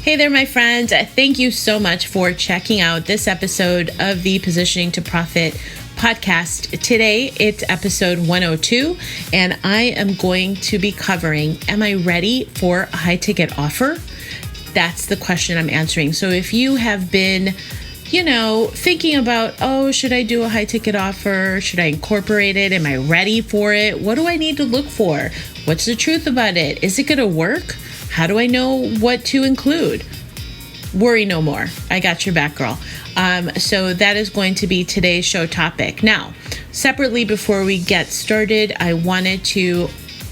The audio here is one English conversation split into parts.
Hey there, my friends. Thank you so much for checking out this episode of the Positioning to Profit podcast. Today, it's episode 102, and I am going to be covering, am I ready for a high ticket offer? That's the question I'm answering. So if you have been thinking about, should I do a high ticket offer? Should I incorporate it? Am I ready for it? What do I need to look for? What's the truth about it? Is it going to work? How do I know what to include? Worry no more. I got your back, girl. So that is going to be today's show topic. Now, separately, before we get started, I wanted to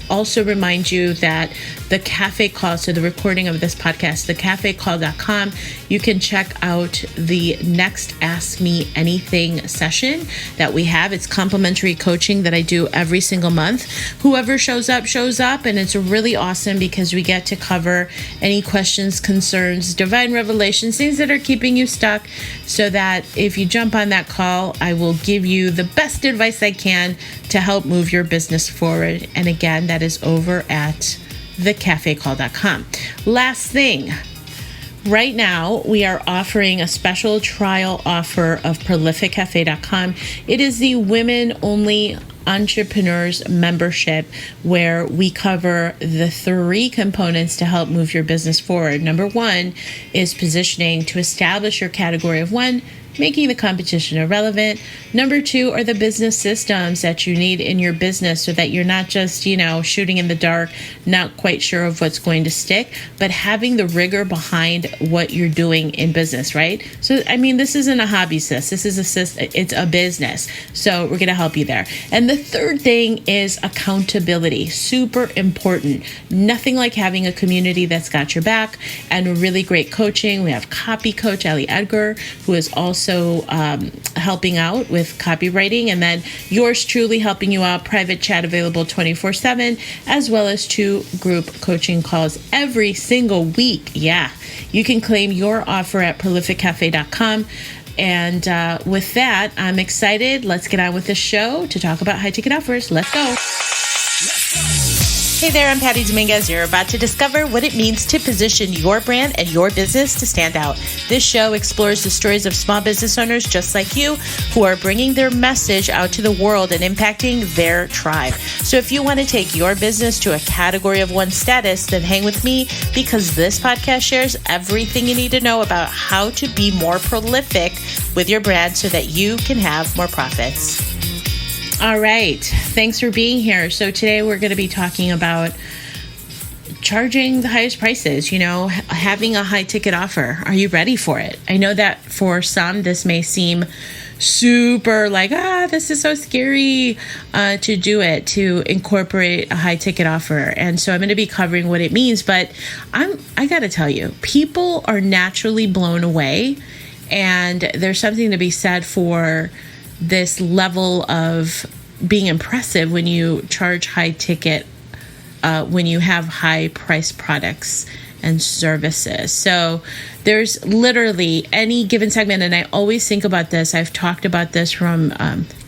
also remind you that the cafe call, so the recording of this podcast, thecafecall.com, you can check out the next Ask Me Anything session that we have. It's complimentary coaching that I do every single month. Whoever shows up, and it's really awesome because we get to cover any questions, concerns, divine revelations, things that are keeping you stuck, so that if you jump on that call, I will give you the best advice I can to help move your business forward. And again, that is over at thecafecall.com. Last thing, right now we are offering a special trial offer of prolificcafe.com. It is the women only entrepreneurs membership, where we cover the 3 components to help move your business forward. Number 1 is positioning to establish your category of 1, making the competition irrelevant. Number 2 are the business systems that you need in your business so that you're not just, shooting in the dark, not quite sure of what's going to stick, but having the rigor behind what you're doing in business, right? So, this isn't a hobby, sis. This is it's a business. So we're going to help you there. And the third thing is accountability. Super important. Nothing like having a community that's got your back and really great coaching. We have copy coach Ellie Edgar, who is also helping out with copywriting, and then yours truly helping you out, private chat available 24/7, as well as 2 group coaching calls every single week. Yeah, you can claim your offer at prolificcafe.com. And with that, I'm excited. Let's get on with the show to talk about high ticket offers. Let's go. Hey there, I'm Patty Dominguez. You're about to discover what it means to position your brand and your business to stand out. This show explores the stories of small business owners just like you who are bringing their message out to the world and impacting their tribe. So if you want to take your business to a category of 1 status, then hang with me, because this podcast shares everything you need to know about how to be more prolific with your brand so that you can have more profits. All right. Thanks for being here. So today we're going to be talking about charging the highest prices, having a high ticket offer. Are you ready for it? I know that for some, this may seem super like, this is so scary to do it, to incorporate a high ticket offer. And so I'm going to be covering what it means, but I got to tell you, people are naturally blown away, and there's something to be said for this level of being impressive when you charge high ticket, when you have high price products and services. So there's literally any given segment, and I always think about this. I've talked about this from,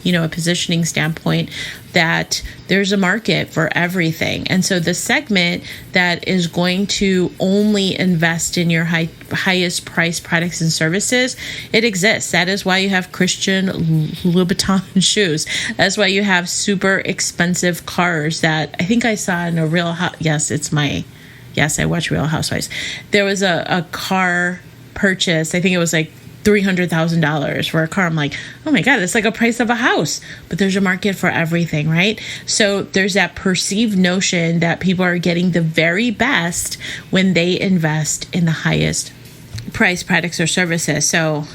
a positioning standpoint, that there's a market for everything. And so the segment that is going to only invest in your highest price products and services, it exists. That is why you have Christian Louboutin shoes. That's why you have super expensive cars that I think I saw in a Real Yes, I watch Real Housewives. There was a car purchase. I think it was like $300,000 for a car. I'm like, oh my God, it's like a price of a house. But there's a market for everything, right? So there's that perceived notion that people are getting the very best when they invest in the highest price products or services. So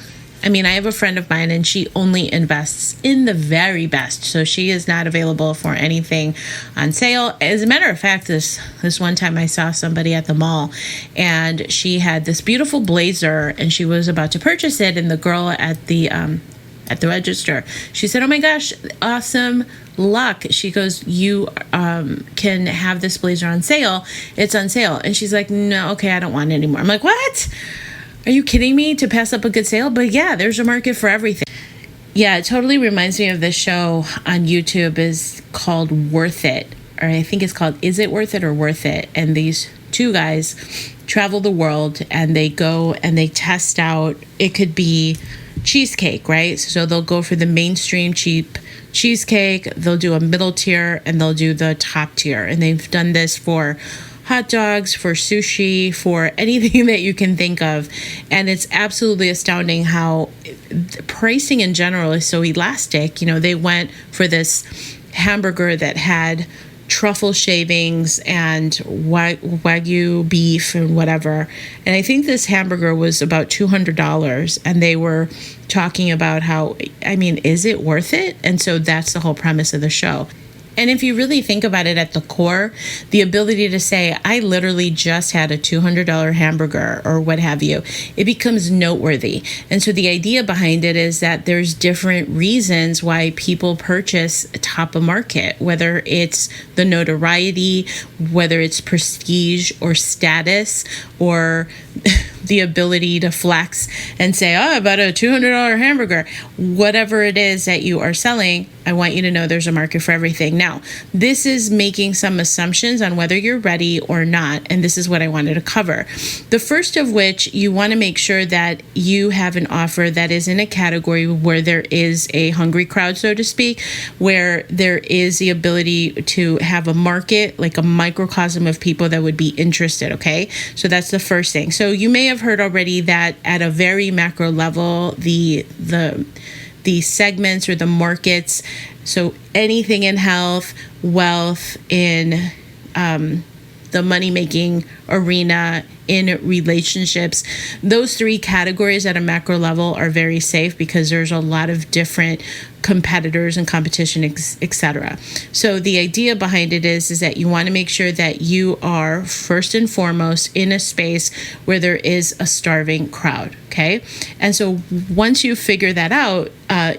I have a friend of mine, and she only invests in the very best. So she is not available for anything on sale. As a matter of fact, this one time I saw somebody at the mall, and she had this beautiful blazer, and she was about to purchase it. And the girl at the register, she said, "Oh my gosh, awesome luck." She goes, "You can have this blazer on sale. It's on sale." And she's like, "No, okay, I don't want it anymore." I'm like, "What? Are you kidding me, to pass up a good sale?" But yeah, there's a market for everything. Yeah, it totally reminds me of this show on YouTube is called Worth It, or I think it's called Is It Worth It or Worth It? And these two guys travel the world and they go and they test out, it could be cheesecake, right? So they'll go for the mainstream cheap cheesecake, they'll do a middle tier, and they'll do the top tier. And they've done this for hot dogs, for sushi, for anything that you can think of. And it's absolutely astounding how pricing in general is so elastic. You know, they went for this hamburger that had truffle shavings and wagyu beef and whatever. And I think this hamburger was about $200. And they were talking about how, I mean, is it worth it? And so that's the whole premise of the show. And if you really think about it at the core, the ability to say, I literally just had a $200 hamburger or what have you, it becomes noteworthy. And so the idea behind it is that there's different reasons why people purchase top of market, whether it's the notoriety, whether it's prestige or status, or the ability to flex and say, oh, about a $200 hamburger, whatever it is that you are selling, I want you to know there's a market for everything. Now, this is making some assumptions on whether you're ready or not, and this is what I wanted to cover. The first of which, you want to make sure that you have an offer that is in a category where there is a hungry crowd, so to speak, where there is the ability to have a market, like a microcosm of people that would be interested, okay? So that's the first thing. So you may have heard already that at a very macro level, the segments or the markets, so anything in health, wealth, in the money-making arena, in relationships, those three categories at a macro level are very safe because there's a lot of different competitors and competition, etc. So the idea behind it is that you want to make sure that you are first and foremost in a space where there is a starving crowd, okay? And so once you figure that out,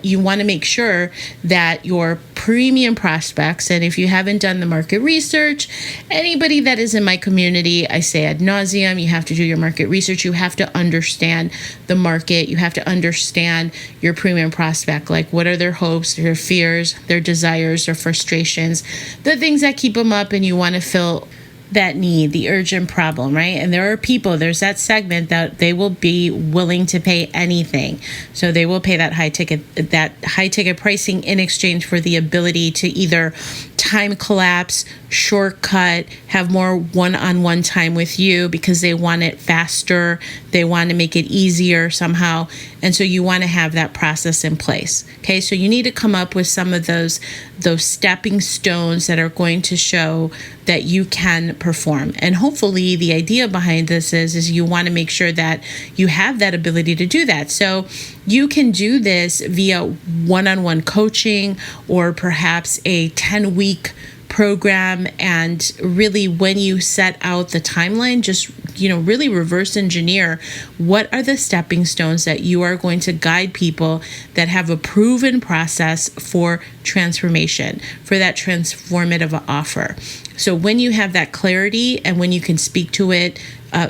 you want to make sure that your premium prospects, and if you haven't done the market research, anybody that is in my community, I say ad nauseum, you have to do your market research. You have to understand the market. You have to understand your premium prospect. Like, what are their hopes, their fears, their desires, their frustrations, the things that keep them up, and you want to fill that need, the urgent problem, right? And there are people, there's that segment that they will be willing to pay anything. So they will pay that high ticket pricing in exchange for the ability to either time collapse, shortcut, have more one-on-one time with you because they want it faster, they want to make it easier somehow. And so you want to have that process in place. Okay, so you need to come up with some of those stepping stones that are going to show that you can perform. And hopefully the idea behind this is you want to make sure that you have that ability to do that. So you can do this via one-on-one coaching or perhaps a 10-week program. And really, when you set out the timeline, just really reverse engineer what are the stepping stones that you are going to guide people that have a proven process for transformation, for that transformative offer. So when you have that clarity and when you can speak to it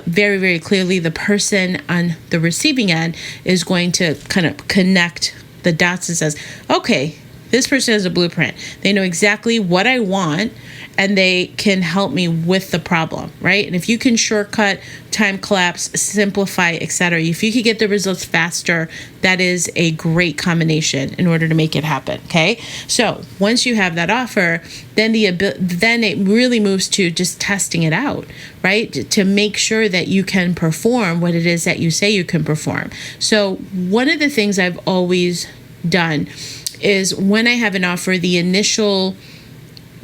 very, very clearly, the person on the receiving end is going to kind of connect the dots and says, okay, this person has a blueprint. They know exactly what I want and they can help me with the problem, right? And if you can shortcut, time collapse, simplify, etc., if you could get the results faster, that is a great combination in order to make it happen, okay? So once you have that offer, then it really moves to just testing it out, right? To make sure that you can perform what it is that you say you can perform. So one of the things I've always done is when I have an offer, the initial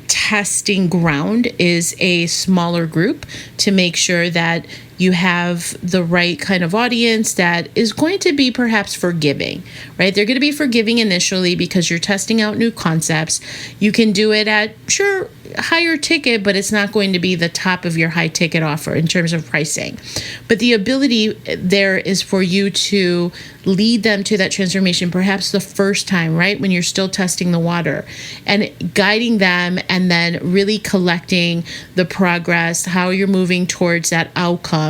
testing ground is a smaller group to make sure that you have the right kind of audience that is going to be perhaps forgiving, right? They're going to be forgiving initially because you're testing out new concepts. You can do it at, sure, higher ticket, but it's not going to be the top of your high ticket offer in terms of pricing. But the ability there is for you to lead them to that transformation, perhaps the first time, right? When you're still testing the water and guiding them and then really collecting the progress, how you're moving towards that outcome.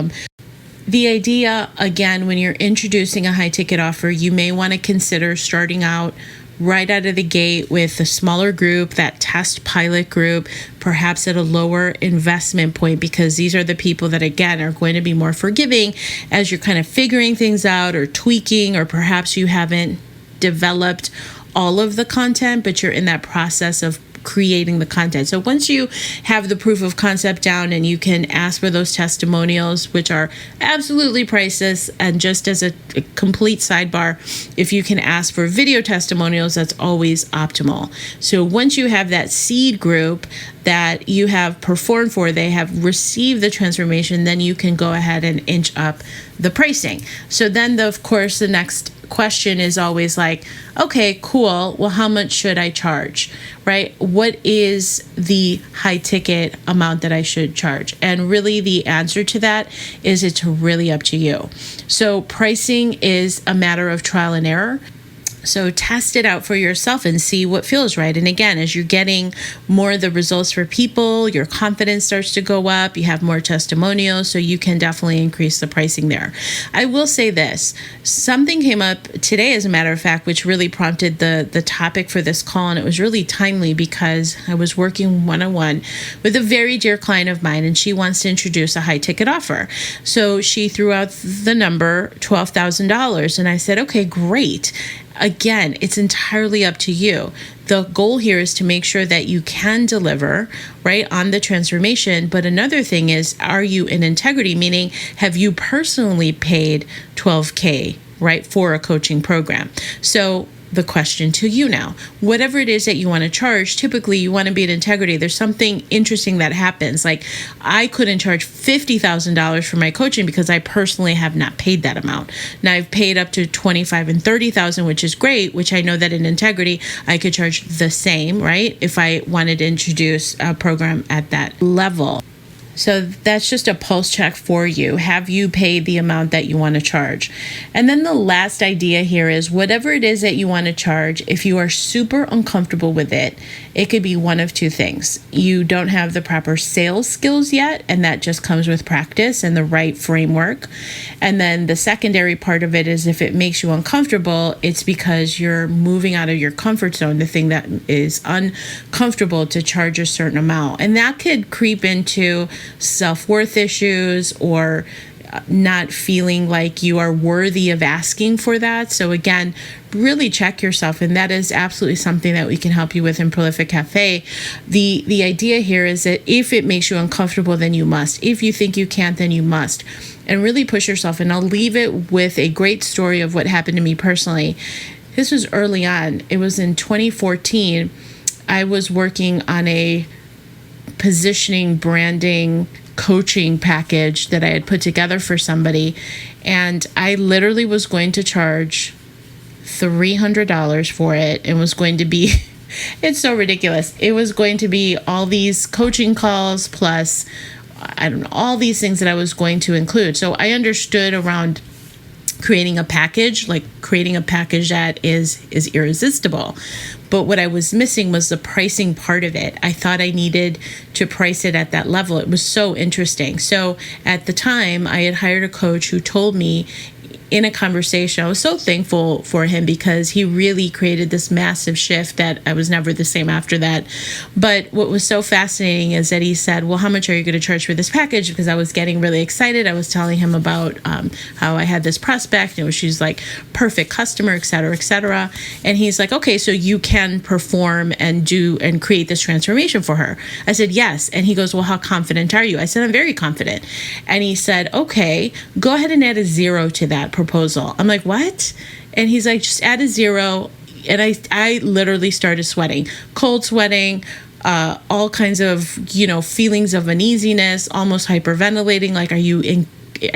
The idea, again, when you're introducing a high ticket offer, you may want to consider starting out right out of the gate with a smaller group, that test pilot group, perhaps at a lower investment point, because these are the people that, again, are going to be more forgiving as you're kind of figuring things out or tweaking, or perhaps you haven't developed all of the content, but you're in that process of creating the content. So once you have the proof of concept down and you can ask for those testimonials, which are absolutely priceless, and just as a complete sidebar, if you can ask for video testimonials, that's always optimal. So once you have that seed group that you have performed for, they have received the transformation, then you can go ahead and inch up the pricing. So then, of course, the next question is always like, okay, cool. Well, how much should I charge, right? What is the high ticket amount that I should charge? And really the answer to that is it's really up to you. So pricing is a matter of trial and error. So test it out for yourself and see what feels right. And again, as you're getting more of the results for people, your confidence starts to go up. You have more testimonials, so you can definitely increase the pricing there. I will say this. Something came up today, as a matter of fact, which really prompted the topic for this call. And it was really timely because I was working one-on-one with a very dear client of mine, and she wants to introduce a high ticket offer. So she threw out the number $12,000. And I said, okay, great. Again, it's entirely up to you. The goal here is to make sure that you can deliver, right, on the transformation. But another thing is, are you in integrity? Meaning, have you personally paid $12K, right, for a coaching program? So the question to you now, whatever it is that you want to charge, typically you want to be in integrity. There's something interesting that happens. Like, I couldn't charge $50,000 for my coaching because I personally have not paid that amount. Now I've paid up to $25,000 and $30,000, which is great, which I know that in integrity, I could charge the same, right? If I wanted to introduce a program at that level. So that's just a pulse check for you. Have you paid the amount that you want to charge? And then the last idea here is, whatever it is that you want to charge, if you are super uncomfortable with it, it could be one of two things. You don't have the proper sales skills yet, and that just comes with practice and the right framework. And then the secondary part of it is, if it makes you uncomfortable, it's because you're moving out of your comfort zone, the thing that is uncomfortable to charge a certain amount. And that could creep into self-worth issues, or not feeling like you are worthy of asking for that. So again, really check yourself, and that is absolutely something that we can help you with in Prolific Cafe. The idea here is that if it makes you uncomfortable, then you must. If you think you can't, then you must. And really push yourself. And I'll leave it with a great story of what happened to me personally. This was early on. It was in 2014. I was working on a positioning, branding, coaching package that I had put together for somebody, and I literally was going to charge $300 for it, and was going to be it's so ridiculous. It was going to be all these coaching calls plus, I don't know, all these things that I was going to include. So I understood around creating a package that is irresistible. But what I was missing was the pricing part of it. I thought I needed to price it at that level. It was so interesting. So at the time, I had hired a coach who told me in a conversation, I was so thankful for him because he really created this massive shift that I was never the same after that. But what was so fascinating is that he said, well, how much are you going to charge for this package? Because I was getting really excited. I was telling him about how I had this prospect, she's like perfect customer, et cetera, et cetera. And he's like, okay, so you can perform and do and create this transformation for her. I said, yes. And he goes, well, how confident are you? I said, I'm very confident. And he said, okay, go ahead and add a 0 to that proposal. I'm like, what? And he's like, just add a 0. And I literally started sweating, cold sweating, all kinds of, feelings of uneasiness, almost hyperventilating. Like, are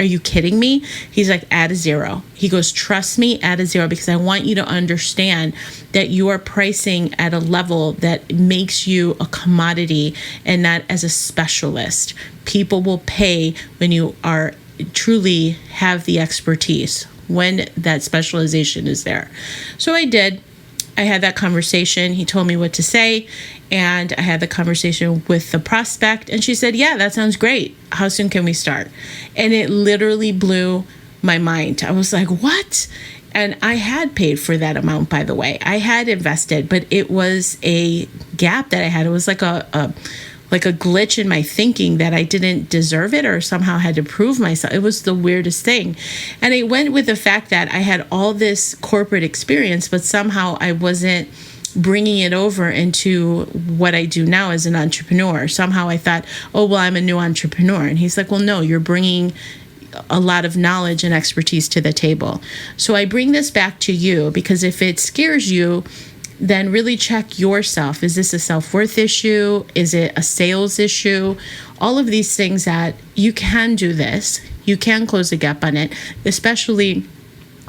you kidding me? He's like, add a 0. He goes, trust me, add a 0, because I want you to understand that you are pricing at a level that makes you a commodity and not as a specialist. People will pay when you are truly have the expertise, when that specialization is there. So I did. I had that conversation. He told me what to say, and I had the conversation with the prospect, and she said, yeah, that sounds great. How soon can we start? And it literally blew my mind. I was like, what? And I had paid for that amount, by the way. I had invested, but it was a gap that I had. It was like a glitch in my thinking that I didn't deserve it or somehow had to prove myself. It was the weirdest thing. And it went with the fact that I had all this corporate experience, but somehow I wasn't bringing it over into what I do now as an entrepreneur. Somehow I thought, oh, well, I'm a new entrepreneur. And he's like, well, no, you're bringing a lot of knowledge and expertise to the table. So I bring this back to you because if it scares you, then really check yourself. Is this a self-worth issue? Is it a sales issue? All of these things that you can do this. You can close the gap on it, especially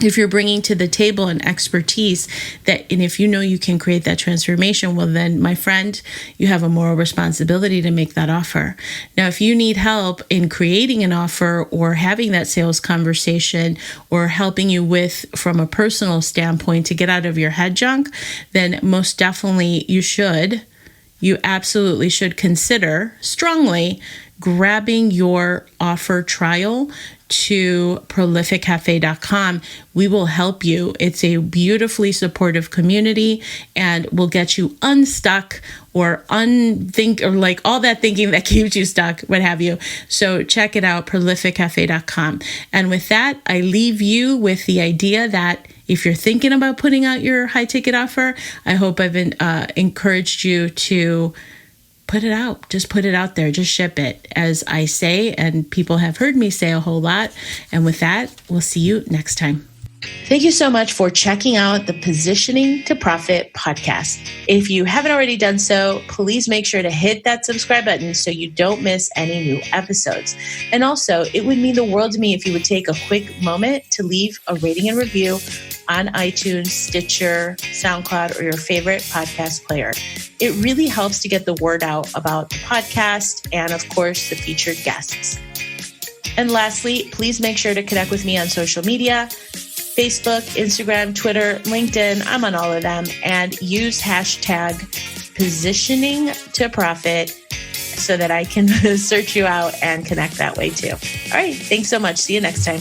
if you're bringing to the table an expertise that, and if you know you can create that transformation, well then, my friend, you have a moral responsibility to make that offer. Now, if you need help in creating an offer or having that sales conversation or helping you with, from a personal standpoint, to get out of your head junk, then most definitely you absolutely should consider strongly grabbing your offer trial to prolificcafe.com. We will help you. It's a beautifully supportive community and will get you unstuck or like all that thinking that keeps you stuck, what have you. So check it out, prolificcafe.com. And with that, I leave you with the idea that if you're thinking about putting out your high ticket offer, I hope I've encouraged you to put it out. Just put it out there. Just ship it, as I say, and people have heard me say a whole lot. And with that, we'll see you next time. Thank you so much for checking out the Positioning to Profit podcast. If you haven't already done so, please make sure to hit that subscribe button so you don't miss any new episodes. And also, it would mean the world to me if you would take a quick moment to leave a rating and review on iTunes, Stitcher, SoundCloud, or your favorite podcast player. It really helps to get the word out about the podcast and, of course, the featured guests. And lastly, please make sure to connect with me on social media, Facebook, Instagram, Twitter, LinkedIn. I'm on all of them. And use hashtag positioning to profit so that I can search you out and connect that way too. All right. Thanks so much. See you next time.